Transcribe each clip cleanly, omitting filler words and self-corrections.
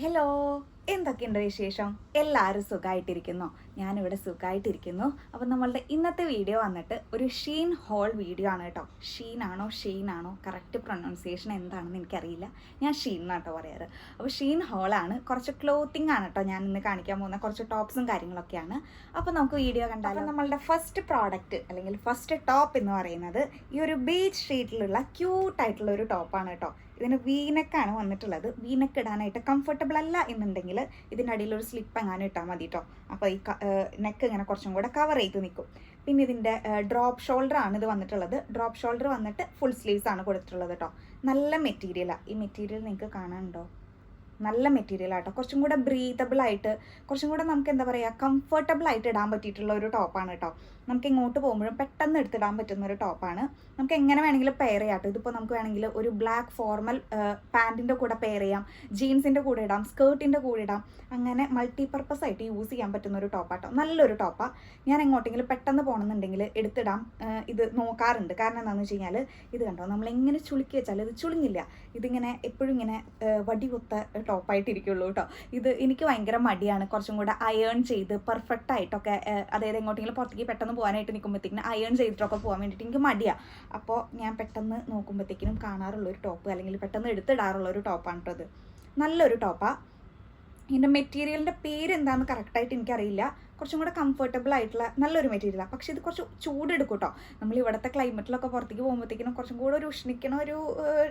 Hello, എന്തൊക്കെയുണ്ട് വിശേഷം? എല്ലാവരും സുഖമായിട്ടിരിക്കുന്നു. ഞാനിവിടെ സുഖമായിട്ടിരിക്കുന്നു. അപ്പം നമ്മളുടെ ഇന്നത്തെ വീഡിയോ വന്നിട്ട് ഒരു ഷീൻ ഹോൾ വീഡിയോ ആണ് കേട്ടോ. ഷീനാണോ ഷെയ്നാണോ കറക്റ്റ് പ്രൊനൗൺസിയേഷൻ എന്താണെന്ന് എനിക്കറിയില്ല. ഞാൻ ഷീൻ എന്നാട്ടോ പറയാറ്. അപ്പോൾ ഷീൻ ഹോളാണ്. കുറച്ച് ക്ലോത്തിങ് ആണ് കേട്ടോ ഞാൻ ഇന്ന് കാണിക്കാൻ പോകുന്ന കുറച്ച് ടോപ്സും കാര്യങ്ങളൊക്കെയാണ്. അപ്പോൾ നമുക്ക് വീഡിയോ കണ്ടാൽ നമ്മളുടെ ഫസ്റ്റ് പ്രോഡക്റ്റ് അല്ലെങ്കിൽ ഫസ്റ്റ് ടോപ്പ് എന്ന് പറയുന്നത് ഈ ഒരു ബീച്ച് ഷീറ്റിലുള്ള ക്യൂട്ടായിട്ടുള്ള ഒരു ടോപ്പാണ് കേട്ടോ. ഇതിന് വീനെക്കാണ് വന്നിട്ടുള്ളത്. വീനെക്ക് ഇടാനായിട്ട് കംഫർട്ടബിൾ അല്ല എന്നുണ്ടെങ്കിൽ ഇതിൻ്റെ അടിയിൽ ഒരു സ്ലിപ്പ് എങ്ങാനും ഇട്ടാൽ മതി കേട്ടോ. അപ്പോൾ ഈ നെക്ക് ഇങ്ങനെ കുറച്ചും കൂടെ കവർ ചെയ്ത് നിൽക്കും. പിന്നെ ഇതിൻ്റെ ഡ്രോപ്പ് ഷോൾഡർ ആണ് ഇത് വന്നിട്ടുള്ളത്. ഡ്രോപ്പ് ഷോൾഡർ വന്നിട്ട് ഫുൾ സ്ലീവ്സ് ആണ് കൊടുത്തിട്ടുള്ളത് കേട്ടോ. നല്ല മെറ്റീരിയലാണ്. ഈ മെറ്റീരിയൽ നിങ്ങൾക്ക് കാണാനുണ്ടോ? നല്ല മെറ്റീരിയൽ ആട്ടോ. കുറച്ചും കൂടെ ബ്രീതബിൾ ആയിട്ട്, കുറച്ചും കൂടെ നമുക്ക് എന്താ പറയുക, കംഫർട്ടബിൾ ആയിട്ട് ഇടാൻ പറ്റിയിട്ടുള്ള ഒരു ടോപ്പാണ് കേട്ടോ. നമുക്ക് ഇങ്ങോട്ട് പോകുമ്പോഴും പെട്ടെന്ന് എടുത്തിടാൻ പറ്റുന്ന ഒരു ടോപ്പാണ്. നമുക്ക് എങ്ങനെ വേണമെങ്കിലും പെയർ ചെയ്യാം കേട്ടോ. ഇതിപ്പോൾ നമുക്ക് വേണമെങ്കിൽ ഒരു ബ്ലാക്ക് ഫോർമൽ പാൻറ്റിൻ്റെ കൂടെ പെയർ ചെയ്യാം, ജീൻസിൻ്റെ കൂടെ ഇടാം, സ്കേർട്ടിൻ്റെ കൂടെ ഇടാം. അങ്ങനെ മൾട്ടിപർപ്പസ് ആയിട്ട് യൂസ് ചെയ്യാൻ പറ്റുന്ന ഒരു ടോപ്പാട്ടോ. നല്ലൊരു ടോപ്പാണ്. ഞാൻ എങ്ങോട്ടെങ്കിലും പെട്ടെന്ന് പോകണമെന്നുണ്ടെങ്കിൽ എടുത്തിടാം. ഇത് നോക്കാറുണ്ട്. കാരണം എന്താണെന്ന് വെച്ച് കഴിഞ്ഞാൽ ഇത് കണ്ടോ, നമ്മളെങ്ങനെ ചുളുക്കി വെച്ചാൽ ഇത് ചുളുങ്ങില്ല. ഇതിങ്ങനെ എപ്പോഴും ഇങ്ങനെ വടി കൊത്ത ടോപ്പായിട്ടിരിക്കുള്ളൂ കേട്ടോ. ഇത് എനിക്ക് ഭയങ്കര മടിയാണ്. കുറച്ചും കൂടെ അയേൺ ചെയ്ത് പെർഫെക്റ്റ് ആയിട്ടൊക്കെ, അതായത് എങ്ങോട്ടെങ്കിലും പുറത്തേക്ക് പെട്ടെന്ന് പോകാനായിട്ട് നിൽക്കുമ്പോഴത്തേക്കിനും അയേൺ ചെയ്തിട്ടൊക്കെ പോകാൻ വേണ്ടിയിട്ട് എനിക്ക് മടിയാണ്. അപ്പോൾ ഞാൻ പെട്ടെന്ന് നോക്കുമ്പോഴത്തേക്കിനും കാണാറുള്ളൊരു ടോപ്പ് അല്ലെങ്കിൽ പെട്ടെന്ന് എടുത്തിടാറുള്ളൊരു ടോപ്പാണ് കേട്ടോ ഇത്. നല്ലൊരു ടോപ്പാണ്. ഇതിൻ്റെ മെറ്റീരിയലിൻ്റെ പേര് എന്താണെന്ന് കറക്റ്റായിട്ട് എനിക്കറിയില്ല. കുറച്ചും കൂടെ കംഫർട്ടബിൾ ആയിട്ടുള്ള നല്ലൊരു മെറ്റീരിയലാണ്. പക്ഷേ ഇത് കുറച്ച് ചൂടെടുക്കും കേട്ടോ. നമ്മൾ ഇവിടുത്തെ ക്ലൈമറ്റിലൊക്കെ പുറത്തേക്ക് പോകുമ്പോഴത്തേക്കിനും കുറച്ചും കൂടെ ഒരു ഉഷ്ണിക്കണ ഒരു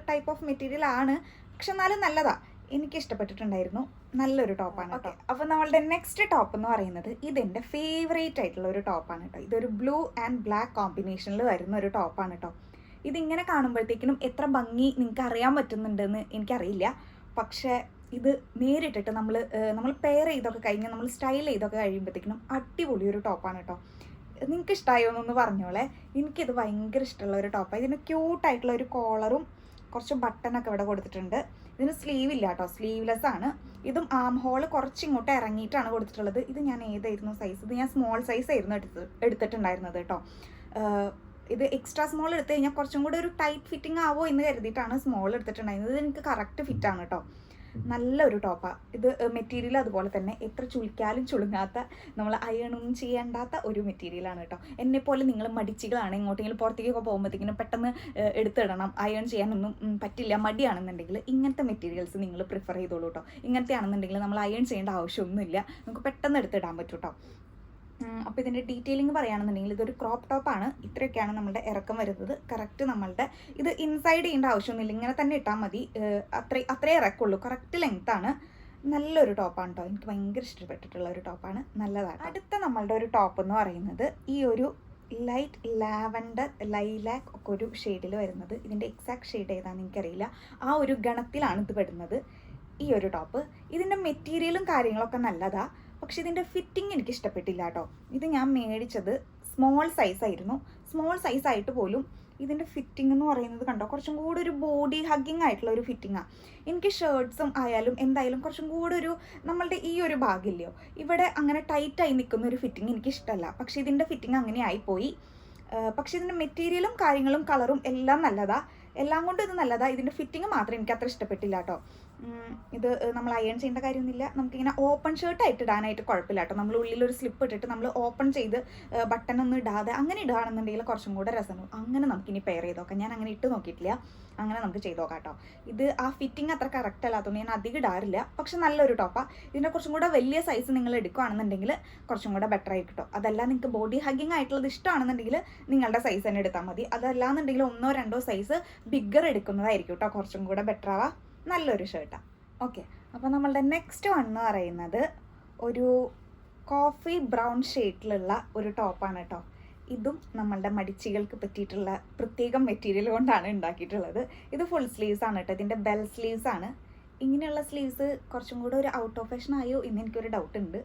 ടൈപ്പ് ഓഫ് മെറ്റീരിയലാണ്. പക്ഷെ എന്നാലും നല്ലതാണ്. എനിക്ക് ഇഷ്ടപ്പെട്ടിട്ടുണ്ടായിരുന്നു. നല്ലൊരു ടോപ്പാണ് കേട്ടോ. അപ്പോൾ നമ്മളുടെ നെക്സ്റ്റ് ടോപ്പ് എന്ന് പറയുന്നത് ഇതെൻ്റെ ഫേവറേറ്റ് ആയിട്ടുള്ള ഒരു ടോപ്പാണ് കേട്ടോ. ഇതൊരു ബ്ലൂ ആൻഡ് ബ്ലാക്ക് കോമ്പിനേഷനിൽ വരുന്ന ഒരു ടോപ്പാണ് കേട്ടോ. ഇതിങ്ങനെ കാണുമ്പോഴത്തേക്കിനും എത്ര ഭംഗി നിങ്ങൾക്ക് അറിയാൻ പറ്റുന്നുണ്ടെന്ന് എനിക്കറിയില്ല. പക്ഷേ ഇത് നേരിട്ടിട്ട് നമ്മൾ പെയർ ചെയ്തൊക്കെ കഴിഞ്ഞ് നമ്മൾ സ്റ്റൈൽ ചെയ്തൊക്കെ കഴിയുമ്പോഴത്തേക്കിനും അടിപൊളി ഒരു ടോപ്പാണ് കേട്ടോ. നിങ്ങൾക്ക് ഇഷ്ടമായോ എന്നൊന്ന് പറഞ്ഞോളെ. എനിക്കിത് ഭയങ്കര ഇഷ്ടമുള്ള ഒരു ടോപ്പാണ്. ഇതിന് ക്യൂട്ടായിട്ടുള്ള ഒരു കോളറും കുറച്ച് ബട്ടണൊക്കെ ഇവിടെ കൊടുത്തിട്ടുണ്ട്. ഇതിന് സ്ലീവ് ഇല്ല കേട്ടോ, സ്ലീവ്ലെസ് ആണ്. ഇതും ആം ഹോൾ കുറച്ച് ഇങ്ങോട്ട് ഇറങ്ങിയിട്ടാണ് കൊടുത്തിട്ടുള്ളത്. ഇത് ഞാൻ ഏതായിരുന്നു സൈസ്? ഇത് ഞാൻ സ്മോൾ സൈസ് ആയിരുന്നു എടുത്തിട്ടുണ്ടായിരുന്നത് കേട്ടോ. ഇത് എക്സ്ട്രാ സ്മോൾ എടുത്തു കഴിഞ്ഞാൽ കുറച്ചും കൂടെ ഒരു ടൈറ്റ് ഫിറ്റിംഗ് ആവോ എന്ന് കരുതിയിട്ടാണ് സ്മോൾ എടുത്തിട്ടുണ്ടായിരുന്നത്. ഇത് എനിക്ക് കറക്റ്റ് ഫിറ്റാണ് കേട്ടോ. നല്ലൊരു ടോപ്പാണ് ഇത്. മെറ്റീരിയൽ അതുപോലെ തന്നെ എത്ര ചുളിക്കാലും ചുളുങ്ങാത്ത, നമ്മൾ അയണൊന്നും ചെയ്യേണ്ടാത്ത ഒരു മെറ്റീരിയലാണ് കേട്ടോ. എന്നെപ്പോലെ നിങ്ങൾ മടിച്ചികളാണ്, എങ്ങോട്ടെങ്കിലും പുറത്തേക്കൊക്കെ പോകുമ്പോഴത്തേക്കിനും പെട്ടെന്ന് എടുത്തിടണം, അയൺ ചെയ്യാനൊന്നും പറ്റില്ല, മടിയാണെന്നുണ്ടെങ്കിൽ ഇങ്ങനത്തെ മെറ്റീരിയൽസ് നിങ്ങൾ പ്രിഫർ ചെയ്തോളൂ കേട്ടോ. ഇങ്ങനത്തെ ആണെന്നുണ്ടെങ്കിൽ നമ്മൾ അയൺ ചെയ്യേണ്ട ആവശ്യമൊന്നുമില്ല, നമുക്ക് പെട്ടെന്ന് എടുത്തിടാൻ പറ്റും കേട്ടോ. അപ്പോൾ ഇതിൻ്റെ ഡീറ്റെയിലിംഗ് പറയുകയാണെന്നുണ്ടെങ്കിൽ ഇതൊരു ക്രോപ്പ് ടോപ്പാണ്. ഇത്രയൊക്കെയാണ് നമ്മളുടെ ഇറക്കം വരുന്നത്. കറക്റ്റ് നമ്മളുടെ ഇത് ഇൻസൈഡ് ചെയ്യേണ്ട ആവശ്യമൊന്നുമില്ല, ഇങ്ങനെ തന്നെ ഇട്ടാൽ മതി. അത്രേ ഇറക്കുള്ളൂ. കറക്റ്റ് ലെങ്ത്താണ്. നല്ലൊരു ടോപ്പാണ് കേട്ടോ. എനിക്ക് ഭയങ്കര ഇഷ്ടപ്പെട്ടിട്ടുള്ള ഒരു ടോപ്പാണ്. നല്ലതാണ്. അടുത്ത നമ്മളുടെ ഒരു ടോപ്പ് എന്ന് പറയുന്നത് ഈ ഒരു ലൈറ്റ് ലാവൻഡർ ലൈലാക്ക് ഒക്കെ ഒരു ഷെയ്ഡിൽ വരുന്നത്. ഇതിൻ്റെ എക്സാക്ട് ഷെയ്ഡ് ഏതാണെന്ന് എനിക്കറിയില്ല. ആ ഒരു ഗണത്തിലാണ് ഇത് പെടുന്നത് ഈ ഒരു ടോപ്പ്. ഇതിൻ്റെ മെറ്റീരിയലും കാര്യങ്ങളൊക്കെ നല്ലതാണ്. പക്ഷെ ഇതിൻ്റെ ഫിറ്റിംഗ് എനിക്ക് ഇഷ്ടപ്പെട്ടില്ല കേട്ടോ. ഇത് ഞാൻ മേടിച്ചത് സ്മോൾ സൈസായിരുന്നു. സ്മോൾ സൈസായിട്ട് പോലും ഇതിൻ്റെ ഫിറ്റിംഗ് എന്ന് പറയുന്നത് കണ്ടോ, കുറച്ചും കൂടെ ഒരു ബോഡി ഹഗ്ഗിങ് ആയിട്ടുള്ള ഒരു ഫിറ്റിംഗാണ്. എനിക്ക് ഷർട്ട്സും ആയാലും എന്തായാലും കുറച്ചും കൂടെ ഒരു നമ്മളുടെ ഈ ഒരു ഭാഗമില്ലയോ ഇവിടെ അങ്ങനെ ടൈറ്റായി നിൽക്കുന്ന ഒരു ഫിറ്റിംഗ് എനിക്ക് ഇഷ്ടമല്ല. പക്ഷേ ഇതിൻ്റെ ഫിറ്റിംഗ് അങ്ങനെ ആയിപ്പോയി. പക്ഷേ ഇതിൻ്റെ മെറ്റീരിയലും കാര്യങ്ങളും കളറും എല്ലാം നല്ലതാണ്. എല്ലാം കൊണ്ടും ഇത് നല്ലതാണ്. ഇതിൻ്റെ ഫിറ്റിംഗ് മാത്രം എനിക്ക് അത്ര ഇഷ്ടപ്പെട്ടില്ല കേട്ടോ. ഇത് നമ്മൾ അയൺ ചെയ്യേണ്ട കാര്യമൊന്നുമില്ല. നമുക്കിങ്ങനെ ഓപ്പൺ ഷർട്ടായിട്ട് ഇടാനായിട്ട് കുഴപ്പമില്ല കേട്ടോ. നമ്മൾ ഉള്ളിലൊരു സ്ലിപ്പ് ഇട്ടിട്ട് നമ്മൾ ഓപ്പൺ ചെയ്ത് ബട്ടണൊന്നും ഇടാതെ അങ്ങനെ ഇടുകയാണെന്നുണ്ടെങ്കിൽ കുറച്ചും കൂടെ രസമാണ്. അങ്ങനെ നമുക്കിനി പെയർ ചെയ്ത് നോക്കാം. ഞാൻ അങ്ങനെ ഇട്ട് നോക്കിയിട്ടില്ല. അങ്ങനെ നമുക്ക് ചെയ്ത് നോക്കാം കേട്ടോ. ഇത് ആ ഫിറ്റിംഗ് അത്ര കറക്റ്റ് അല്ലാത്തതുകൊണ്ട് ഞാൻ അധികം ഇടാറില്ല. പക്ഷെ നല്ലൊരു ടോപ്പാണ്. ഇതിൻ്റെ കുറച്ചും കൂടെ വലിയ സൈസ് നിങ്ങൾ എടുക്കുകയാണെന്നുണ്ടെങ്കിൽ കുറച്ചും കൂടെ ബെറ്റർ ആയി കിട്ടും. അതല്ല നിങ്ങൾക്ക് ബോഡി ഹഗ്ഗിങ് ആയിട്ടുള്ളത് ഇഷ്ടമാണെന്നുണ്ടെങ്കിൽ നിങ്ങളുടെ സൈസ് തന്നെ എടുത്താൽ മതി. അതല്ലാന്നുണ്ടെങ്കിൽ 1 or 2 സൈസ് ബിഗ്ഗർ എടുക്കുന്നതായിരിക്കും കേട്ടോ കുറച്ചും കൂടെ ബെറ്റർ ആവാം. നല്ലൊരു ഷർട്ടാണ്. ഓക്കെ, അപ്പോൾ നമ്മളുടെ നെക്സ്റ്റ് വൺ എന്ന് പറയുന്നത് ഒരു കോഫി ബ്രൗൺ ഷെയ്ഡിലുള്ള ഒരു ടോപ്പാണ് കേട്ടോ. ഇതും നമ്മളുടെ മടിച്ചികൾക്ക് പറ്റിയിട്ടുള്ള പ്രത്യേകം മെറ്റീരിയൽ കൊണ്ടാണ് ഉണ്ടാക്കിയിട്ടുള്ളത്. ഇത് ഫുൾ സ്ലീവ്സ് ആണ് കേട്ടോ. ഇതിൻ്റെ ബെൽ സ്ലീവ്സ് ആണ്. ഇങ്ങനെയുള്ള സ്ലീവ്സ് കുറച്ചും കൂടെ ഒരു ഔട്ട് ഓഫ് ഫാഷൻ ആയോ എന്ന് എനിക്കൊരു ഡൗട്ട് ഉണ്ട്.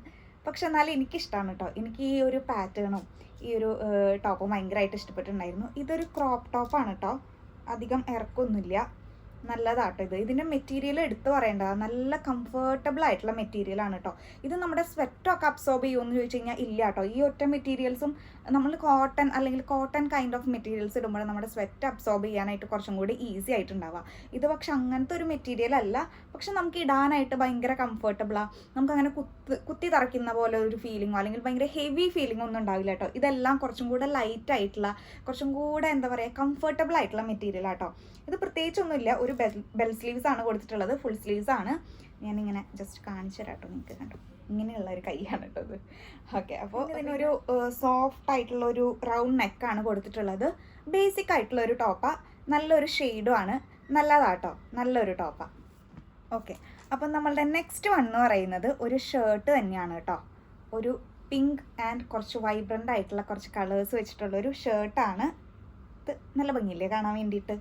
പക്ഷെ എന്നാലും എനിക്കിഷ്ടമാണ് കേട്ടോ. എനിക്ക് ഈ ഒരു പാറ്റേണും ഈ ഒരു ടോപ്പും ഭയങ്കരമായിട്ട് ഇഷ്ടപ്പെട്ടിട്ടുണ്ടായിരുന്നു. ഇതൊരു ക്രോപ്പ് ടോപ്പാണ് കേട്ടോ. അധികം ഇറക്കമൊന്നുമില്ല. നല്ലതാട്ടോ ഇതിൻ്റെ മെറ്റീരിയൽ എടുത്തു പറയേണ്ടത്, നല്ല കംഫർട്ടബിൾ ആയിട്ടുള്ള മെറ്റീരിയലാണ് കേട്ടോ. ഇത് നമ്മുടെ സ്വെറ്റൊക്കെ അബ്സോർബ് ചെയ്യുമെന്ന് ചോദിച്ചു കഴിഞ്ഞാൽ ഇല്ല കേട്ടോ. ഈ ഒറ്റ മെറ്റീരിയൽസും നമ്മൾ കോട്ടൺ അല്ലെങ്കിൽ കോട്ടൺ കൈൻഡ് ഓഫ് മെറ്റീരിയൽസ് ഇടുമ്പോൾ നമ്മുടെ സ്വെറ്റ് അബ്സോർബ് ചെയ്യാനായിട്ട് കുറച്ചും കൂടി ഈസി ആയിട്ടുണ്ടാവുക. ഇത് പക്ഷെ അങ്ങനത്തെ ഒരു മെറ്റീരിയൽ അല്ല, പക്ഷെ നമുക്ക് ഇടാനായിട്ട് ഭയങ്കര കംഫർട്ടബിളാണ്. നമുക്കങ്ങനെ കുത്തി തറയ്ക്കുന്ന പോലെ ഒരു ഫീലിങ്ങോ അല്ലെങ്കിൽ ഭയങ്കര ഹെവി ഫീലിംഗോ ഒന്നും ഉണ്ടാവില്ല കേട്ടോ. ഇതെല്ലാം കുറച്ചും കൂടെ ലൈറ്റ് ആയിട്ടുള്ള, കുറച്ചും കൂടെ എന്താ പറയുക, കംഫർട്ടബിൾ ആയിട്ടുള്ള മെറ്റീരിയൽ ആട്ടോ. ഇത് പ്രത്യേകിച്ചൊന്നുമില്ല, ഒരു ബെൽ സ്ലീവ്സ് ആണ് കൊടുത്തിട്ടുള്ളത്, ഫുൾ സ്ലീവ്സ് ആണ്. ഞാനിങ്ങനെ ജസ്റ്റ് കാണിച്ചു തരാം കേട്ടോ നിങ്ങൾക്ക്. കണ്ടോ, ഇങ്ങനെയുള്ള ഒരു കൈയാണ് കേട്ടോ ഇത്. ഓക്കെ, അപ്പോൾ ഇതിനൊരു സോഫ്റ്റ് ആയിട്ടുള്ള ഒരു റൗണ്ട് നെക്കാണ് കൊടുത്തിട്ടുള്ളത്. ബേസിക് ആയിട്ടുള്ള ഒരു ടോപ്പാണ്, നല്ലൊരു ഷെയ്ഡും ആണ്, നല്ലതാട്ടോ, നല്ലൊരു ടോപ്പാണ്. ഓക്കെ, അപ്പം നമ്മളുടെ നെക്സ്റ്റ് വൺ എന്ന് പറയുന്നത് ഒരു ഷർട്ട് തന്നെയാണ് കേട്ടോ. ഒരു പിങ്ക് ആൻഡ് കുറച്ച് വൈബ്രൻ്റ് ആയിട്ടുള്ള കുറച്ച് കളേഴ്സ് വെച്ചിട്ടുള്ള ഒരു ഷർട്ടാണ് ഇത്. നല്ല ഭംഗിയില്ലേ കാണാൻ വേണ്ടിയിട്ട്.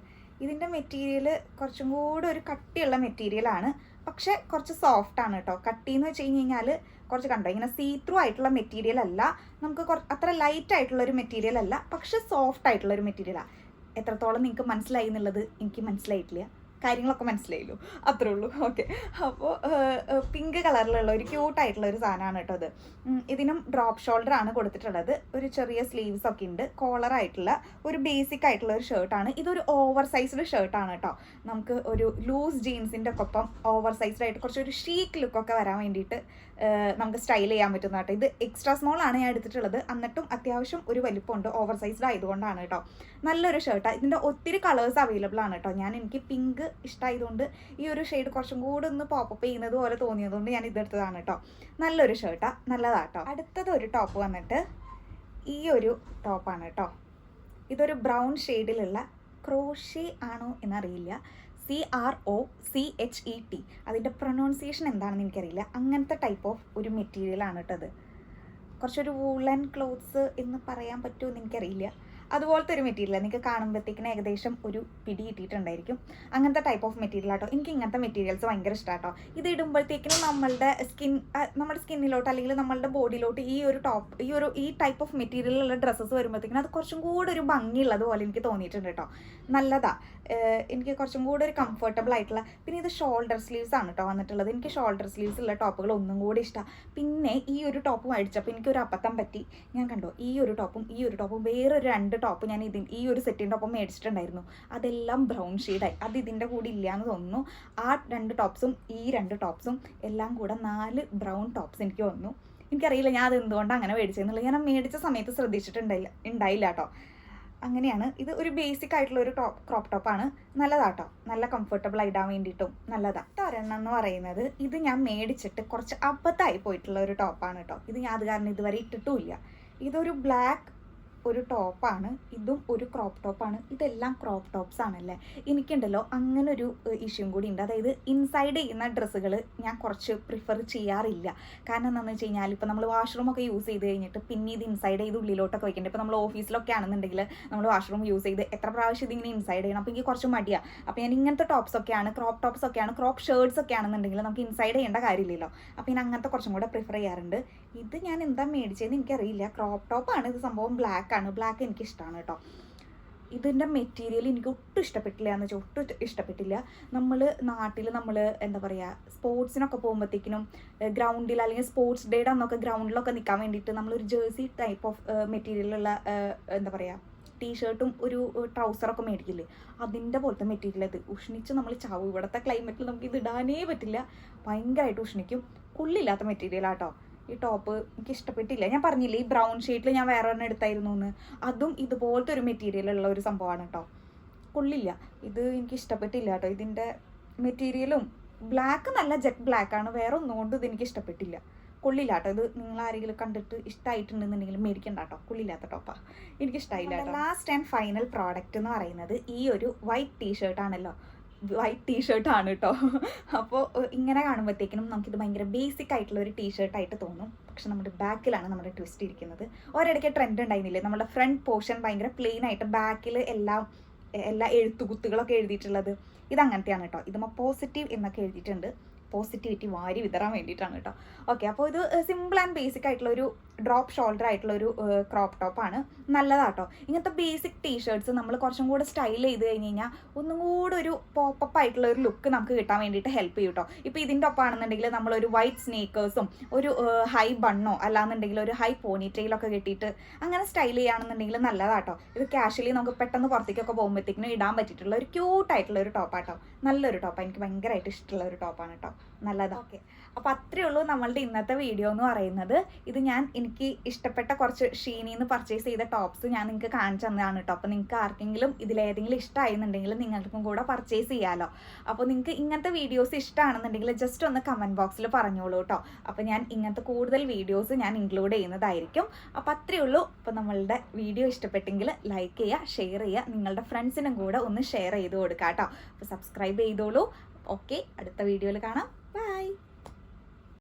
ഇതിൻ്റെ മെറ്റീരിയൽ കുറച്ചും കൂടെ ഒരു കട്ടിയുള്ള മെറ്റീരിയലാണ്, പക്ഷേ കുറച്ച് സോഫ്റ്റ് ആണ് കേട്ടോ. കട്ടിയെന്ന് വെച്ച് കഴിഞ്ഞാൽ കുറച്ച് കണ്ടോ, ഇങ്ങനെ സീ ത്രൂ ആയിട്ടുള്ള മെറ്റീരിയൽ അല്ല, നമുക്ക് അത്ര ലൈറ്റ് ആയിട്ടുള്ള ഒരു മെറ്റീരിയൽ അല്ല, പക്ഷെ സോഫ്റ്റ് ആയിട്ടുള്ള ഒരു മെറ്റീരിയലാണ്. എത്രത്തോളം നിങ്ങൾക്ക് മനസ്സിലായി എന്നുള്ളത് എനിക്ക് മനസ്സിലായിട്ടില്ല, കാര്യങ്ങളൊക്കെ മനസ്സിലായല്ലോ, അത്രേ ഉള്ളൂ. ഓക്കെ, അപ്പോൾ പിങ്ക് കളറിലുള്ള ഒരു ക്യൂട്ടായിട്ടുള്ള ഒരു സാധനമാണ് കേട്ടോ ഇത്. ഇതിനും ഡ്രോപ്പ് ഷോൾഡർ ആണ് കൊടുത്തിട്ടുള്ളത്. ഒരു ചെറിയ സ്ലീവ്സ് ഒക്കെ ഉണ്ട്, കോളറായിട്ടുള്ള ഒരു ബേസിക് ആയിട്ടുള്ള ഒരു ഷർട്ടാണ്. ഇതൊരു ഓവർ സൈസ്ഡ് ഷർട്ടാണ് കേട്ടോ. നമുക്ക് ഒരു ലൂസ് ജീൻസിൻ്റെ ഒക്കെ ഒപ്പം ഓവർ സൈസ്ഡ് ആയിട്ട് കുറച്ചൊരു ഷീക്ക് ലുക്കൊക്കെ വരാൻ വേണ്ടിയിട്ട് നമുക്ക് സ്റ്റൈൽ ചെയ്യാൻ പറ്റുന്ന കേട്ടോ. ഇത് എക്സ്ട്രാ സ്മോൾ ആണ് ഞാൻ എടുത്തിട്ടുള്ളത്, എന്നിട്ടും അത്യാവശ്യം ഒരു വലിപ്പമുണ്ട്, ഓവർ സൈസ്ഡ് ആയതുകൊണ്ടാണ് കേട്ടോ. നല്ലൊരു ഷർട്ടാണ്. ഇതിൻ്റെ ഒത്തിരി കളേഴ്സ് അവൈലബിൾ ആണ് കേട്ടോ. എനിക്ക് പിങ്ക് ഇഷ്ടമായതുകൊണ്ട് ഈ ഒരു ഷെയ്ഡ് കുറച്ചും കൂടെ ഒന്ന് പോപ്പപ്പ് ചെയ്യുന്നത് പോലെ തോന്നിയതുകൊണ്ട് ഞാൻ ഇതെടുത്തതാണ് കേട്ടോ. നല്ലൊരു ഷർട്ടാണ്, നല്ലതാട്ടോ. അടുത്തത് ഒരു ടോപ്പ് വന്നിട്ട് ഈ ഒരു ടോപ്പാണ് കേട്ടോ. ഇതൊരു ബ്രൗൺ ഷെയ്ഡിലുള്ള ക്രോഷേ ആണോ എന്നറിയില്ല, CROCHET, അതിൻ്റെ പ്രൊനൗൺസിയേഷൻ എന്താണെന്ന് എനിക്കറിയില്ല. അങ്ങനത്തെ ടൈപ്പ് ഓഫ് ഒരു മെറ്റീരിയലാണ് കേട്ടത്. കുറച്ചൊരു വൂളൻ ക്ലോത്ത്സ് എന്ന് പറയാൻ പറ്റുമോ എന്ന് എനിക്കറിയില്ല. അതുപോലത്തെ ഒരു മെറ്റീരിയൽ നിങ്ങൾക്ക് കാണുമ്പോഴത്തേക്കിന് ഏകദേശം ഒരു പിടി കിട്ടിയിട്ടുണ്ടായിരിക്കും. അങ്ങനത്തെ ടൈപ്പ് ഓഫ് മെറ്റീരിയൽ ആട്ടോ. എനിക്ക് ഇങ്ങനത്തെ മെറ്റീരിയൽസ് ഭയങ്കര ഇഷ്ടമാട്ടോ. ഇത് ഇടുമ്പോഴത്തേക്കിനും നമ്മുടെ സ്കിന്നിലോട്ട് അല്ലെങ്കിൽ നമ്മളുടെ ബോഡിയിലോട്ട് ഈ ടൈപ്പ് ഓഫ് മെറ്റീരിയലുള്ള ഡ്രസ്സസ് വരുമ്പോഴത്തേക്കിനും അത് കുറച്ചും കൂടെ ഒരു ഭംഗിയുള്ളത് പോലെ എനിക്ക് തോന്നിയിട്ടുണ്ട് കേട്ടോ. നല്ലതാ, എനിക്ക് കുറച്ചും കൂടെ ഒരു കംഫർട്ടബിൾ ആയിട്ടുള്ള. പിന്നെ ഇത് ഷോൾഡർ സ്ലീവ്സ് ആണ് കേട്ടോ വന്നിട്ടുള്ളത്. എനിക്ക് ഷോൾഡർ സ്ലീവ്സ് ഉള്ള ടോപ്പുകൾ ഒന്നും കൂടി ഇഷ്ടമാണ്. പിന്നെ ഈ ഒരു ടോപ്പ് മേടിച്ചപ്പോൾ എനിക്കൊരു അബദ്ധം പറ്റി. ഞാൻ കണ്ടോ, ഈ ഒരു ടോപ്പും വേറൊരു 2 ടോപ്പ് ഞാൻ ഈ ഒരു സെറ്റിൻ്റെ ഒപ്പം മേടിച്ചിട്ടുണ്ടായിരുന്നു. അതെല്ലാം ബ്രൗൺ ഷെയ്ഡായി. അത് ഇതിൻ്റെ കൂടെ ഇല്ല എന്ന് തോന്നുന്നു. ആ 2 ടോപ്സും ഈ 2 ടോപ്സും എല്ലാം കൂടെ 4 ബ്രൗൺ ടോപ്സ് എനിക്ക് വന്നു. എനിക്കറിയില്ല ഞാൻ അത് എന്തുകൊണ്ടാണ് അങ്ങനെ മേടിച്ചതെന്നുള്ളത്. ഞാൻ മേടിച്ച സമയത്ത് ഉണ്ടായില്ല കേട്ടോ. അങ്ങനെയാണ്. ഇത് ഒരു ബേസിക് ആയിട്ടുള്ള ഒരു ക്രോപ്പ് ടോപ്പാണ്. നല്ലതാട്ടോ, നല്ല കംഫർട്ടബിൾ ആയിടാൻ വേണ്ടിയിട്ടും നല്ലതാണ്. ഒരെണ്ണം എന്ന് പറയുന്നത് ഇത് ഞാൻ മേടിച്ചിട്ട് കുറച്ച് അബദ്ധമായി പോയിട്ടുള്ള ഒരു ടോപ്പാണ് കേട്ടോ. ഇത് ഞാൻ അത് കാരണം ഇതുവരെ ഇട്ടിട്ടുമില്ല. ഇതൊരു ബ്ലാക്ക് ഒരു ടോപ്പാണ്, ഇതും ഒരു ക്രോപ്പ് ടോപ്പാണ്. ഇതെല്ലാം ക്രോപ്പ് ടോപ്സ് ആണല്ലേ. എനിക്കുണ്ടല്ലോ അങ്ങനെ ഒരു ഇഷ്യൂ കൂടി ഉണ്ട്. അതായത് ഇൻസൈഡ് ചെയ്യുന്ന ഡ്രസ്സുകൾ ഞാൻ കുറച്ച് പ്രിഫർ ചെയ്യാറില്ല. കാരണം എന്താണെന്ന് വെച്ച് കഴിഞ്ഞാൽ ഇപ്പോൾ നമ്മൾ വാഷ്റൂമൊക്കെ യൂസ് ചെയ്ത് കഴിഞ്ഞിട്ട് പിന്നെ ഇത് ഇൻസൈഡ് ചെയ്ത് ഉള്ളിലോട്ടൊക്കെ വയ്ക്കേണ്ടത്. ഇപ്പോൾ നമ്മൾ ഓഫീസിലൊക്കെ ആണെന്നുണ്ടെങ്കിൽ നമ്മൾ വാഷ്റൂം യൂസ് ചെയ്ത് എത്ര പ്രാവശ്യം ഇതിങ്ങനെ ഇൻസൈഡ് ചെയ്യണം. അപ്പോൾ എനിക്ക് കുറച്ച് മടിയാണ്. അപ്പോൾ ഞാൻ ഇങ്ങനത്തെ ടോപ്സൊക്കെയാണ്, ക്രോപ്പ് ഷർട്ട്സ് ഒക്കെ ആണെന്നുണ്ടെങ്കിൽ നമുക്ക് ഇൻസൈഡ് ചെയ്യേണ്ട കാര്യമില്ലല്ലോ. അപ്പോൾ ഞാൻ അങ്ങനത്തെ കുറച്ചും കൂടെ പ്രിഫർ ചെയ്യാറുണ്ട്. ഇത് ഞാൻ എന്താ മേടിച്ചതെന്ന് എനിക്കറിയില്ല. ക്രോപ്പ് ടോപ്പാണ് ഇത്. സംഭവം ബ്ലാക്ക് എനിക്ക് ഇഷ്ടമാണ് കേട്ടോ. ഇതിൻ്റെ മെറ്റീരിയൽ എനിക്ക് ഒട്ടും ഇഷ്ടപ്പെട്ടില്ല. നാട്ടിൽ നമ്മൾ എന്താ പറയുക, സ്പോർട്സിനൊക്കെ പോകുമ്പോഴത്തേക്കിനും ഗ്രൗണ്ടിൽ അല്ലെങ്കിൽ സ്പോർട്സ് ഡേയുടെ അന്നൊക്കെ ഗ്രൗണ്ടിലൊക്കെ നിൽക്കാൻ വേണ്ടിയിട്ട് നമ്മളൊരു ജേഴ്സി ടൈപ്പ് ഓഫ് മെറ്റീരിയലുള്ള എന്താ പറയുക ടീഷർട്ടും ഒരു ട്രൗസറൊക്കെ മേടിക്കില്ലേ, അതിൻ്റെ പോലത്തെ മെറ്റീരിയൽ. ഇത് ഉഷ്ണിച്ച് നമ്മൾ ചാവും. ഇവിടുത്തെ ക്ലൈമറ്റിൽ നമുക്ക് ഇത് ഇടാനേ പറ്റില്ല, ഭയങ്കരമായിട്ട് ഉഷ്ണിക്കും. കൊള്ളില്ലാത്ത മെറ്റീരിയലാട്ടോ. ഈ ടോപ്പ് എനിക്ക് ഇഷ്ടപ്പെട്ടില്ല. ഞാൻ പറഞ്ഞില്ലേ ഈ ബ്രൗൺ ഷെയ്ഡിൽ ഞാൻ വേറെ ഒരെണ്ണം എടുത്തായിരുന്നു എന്ന്, അതും ഇതുപോലത്തെ ഒരു മെറ്റീരിയലുള്ള ഒരു സംഭവമാണ് കേട്ടോ. കൊള്ളില്ല, ഇത് എനിക്ക് ഇഷ്ടപ്പെട്ടില്ല കേട്ടോ. ഇതിൻ്റെ മെറ്റീരിയലും ബ്ലാക്ക് നല്ല ജെറ്റ് ബ്ലാക്കാണ്, വേറെ ഒന്നും കൊണ്ട് ഇത് എനിക്ക് ഇഷ്ടപ്പെട്ടില്ല. കൊള്ളില്ല കേട്ടോ. ഇത് നിങ്ങൾ ആരെങ്കിലും കണ്ടിട്ട് ഇഷ്ടമായിട്ടുണ്ടെന്നുണ്ടെങ്കിൽ മേടിക്കണ്ട കേട്ടോ. കൊള്ളില്ലാത്ത ടോപ്പാണ്, എനിക്ക് ഇഷ്ടമായില്ല കേട്ടോ. ലാസ്റ്റ് ആൻഡ് ഫൈനൽ പ്രോഡക്റ്റ് എന്ന് പറയുന്നത് ഈ ഒരു വൈറ്റ് ടീഷർട്ടാണല്ലോ. വൈറ്റ് ടീഷർട്ടാണ് കേട്ടോ. അപ്പോൾ ഇങ്ങനെ കാണുമ്പോഴത്തേക്കിനും നമുക്കിത് ഭയങ്കര ബേസിക് ആയിട്ടുള്ള ഒരു ടീഷർട്ടായിട്ട് തോന്നും. പക്ഷെ നമ്മുടെ ബാക്കിലാണ് നമ്മുടെ ട്വിസ്റ്റ് ഇരിക്കുന്നത്. ഒരിടയ്ക്ക് ട്രെൻഡ് ഉണ്ടായിരുന്നില്ലേ, നമ്മുടെ ഫ്രണ്ട് പോർഷൻ ഭയങ്കര പ്ലെയിൻ ആയിട്ട് ബാക്കിൽ എല്ലാ എഴുത്തുകുത്തുകളൊക്കെ എഴുതിയിട്ടുള്ളത്. ഇതങ്ങനത്തെയാണ് കേട്ടോ. ഇതുമ്പോൾ പോസിറ്റീവ് എന്നൊക്കെ എഴുതിയിട്ടുണ്ട്. പോസിറ്റിവിറ്റി വാരി വിതറാൻ വേണ്ടിയിട്ടാണ് കേട്ടോ. ഓക്കെ, അപ്പോൾ ഇത് സിമ്പിൾ ആൻഡ് ബേസിക് ആയിട്ടുള്ള ഒരു ഡ്രോപ്പ് ഷോൾഡർ ആയിട്ടുള്ള ഒരു ക്രോപ്പ് ടോപ്പാണ്. നല്ലതാട്ടോ. ഇങ്ങനത്തെ ബേസിക് ടീഷർട്ട്സ് നമ്മൾ കുറച്ചും കൂടെ സ്റ്റൈൽ ചെയ്ത് കഴിഞ്ഞ് കഴിഞ്ഞാൽ ഒന്നും കൂടെ ഒരു പോപ്പപ്പ് ആയിട്ടുള്ള ഒരു ലുക്ക് നമുക്ക് കിട്ടാൻ വേണ്ടിയിട്ട് ഹെൽപ്പ് ചെയ്യും കേട്ടോ. ഇപ്പോൾ ഇതിൻ്റെ ഒപ്പാണെന്നുണ്ടെങ്കിൽ നമ്മളൊരു വൈറ്റ് സ്നേക്കേഴ്സും ഒരു ഹൈ ബണ്ണോ അല്ലാന്നുണ്ടെങ്കിൽ ഒരു ഹൈ പോണിറ്റെയിലൊക്കെ കെട്ടിയിട്ട് അങ്ങനെ സ്റ്റൈൽ ചെയ്യുകയാണെന്നുണ്ടെങ്കിൽ നല്ലതാട്ടോ. ഇത് കാഷ്വലി നമുക്ക് പെട്ടെന്ന് പുറത്തേക്കൊക്കെ പോകുമ്പോഴത്തേക്കിനും ഇടാൻ പറ്റിയിട്ടുള്ള ഒരു ക്യൂട്ടായിട്ടുള്ള ഒരു ടോപ്പാട്ടോ. നല്ലൊരു ടോപ്പാണ്, എനിക്ക് ഭയങ്കരമായിട്ട് ഇഷ്ടമുള്ള ഒരു ടോപ്പാണ് കേട്ടോ. നല്ലതാണ്. ഓക്കെ, അപ്പോൾ അത്രയേ ഉള്ളൂ നമ്മളുടെ ഇന്നത്തെ വീഡിയോ എന്ന് പറയുന്നത്. ഇത് എനിക്ക് ഇഷ്ടപ്പെട്ട കുറച്ച് ഷീനിൽ നിന്ന് പർച്ചേസ് ചെയ്ത ടോപ്സ് ഞാൻ നിങ്ങൾക്ക് കാണിച്ചു തന്നതാണ് കേട്ടോ. അപ്പോൾ നിങ്ങൾക്ക് ആർക്കെങ്കിലും ഇതിലേതെങ്കിലും ഇഷ്ടമായിരുന്നുണ്ടെങ്കിൽ നിങ്ങൾക്കും കൂടെ പർച്ചേസ് ചെയ്യാമല്ലോ. അപ്പോൾ നിങ്ങൾക്ക് ഇങ്ങനത്തെ വീഡിയോസ് ഇഷ്ടമാണെന്നുണ്ടെങ്കിൽ ജസ്റ്റ് ഒന്ന് കമൻറ്റ് ബോക്സിൽ പറഞ്ഞോളൂ കേട്ടോ. അപ്പോൾ ഞാൻ ഇങ്ങനത്തെ കൂടുതൽ വീഡിയോസ് ഞാൻ ഇൻക്ലൂഡ് ചെയ്യുന്നതായിരിക്കും. അപ്പോൾ അത്രയേ ഉള്ളൂ. അപ്പോൾ നമ്മളുടെ വീഡിയോ ഇഷ്ടപ്പെട്ടെങ്കിൽ ലൈക്ക് ചെയ്യുക, ഷെയർ ചെയ്യുക, നിങ്ങളുടെ ഫ്രണ്ട്സിനും കൂടെ ഒന്ന് ഷെയർ ചെയ്ത് കൊടുക്കുക കേട്ടോ. അപ്പോൾ സബ്സ്ക്രൈബ് ചെയ്തോളൂ. ഓക്കെ, അടുത്ത വീഡിയോയിൽ കാണാം.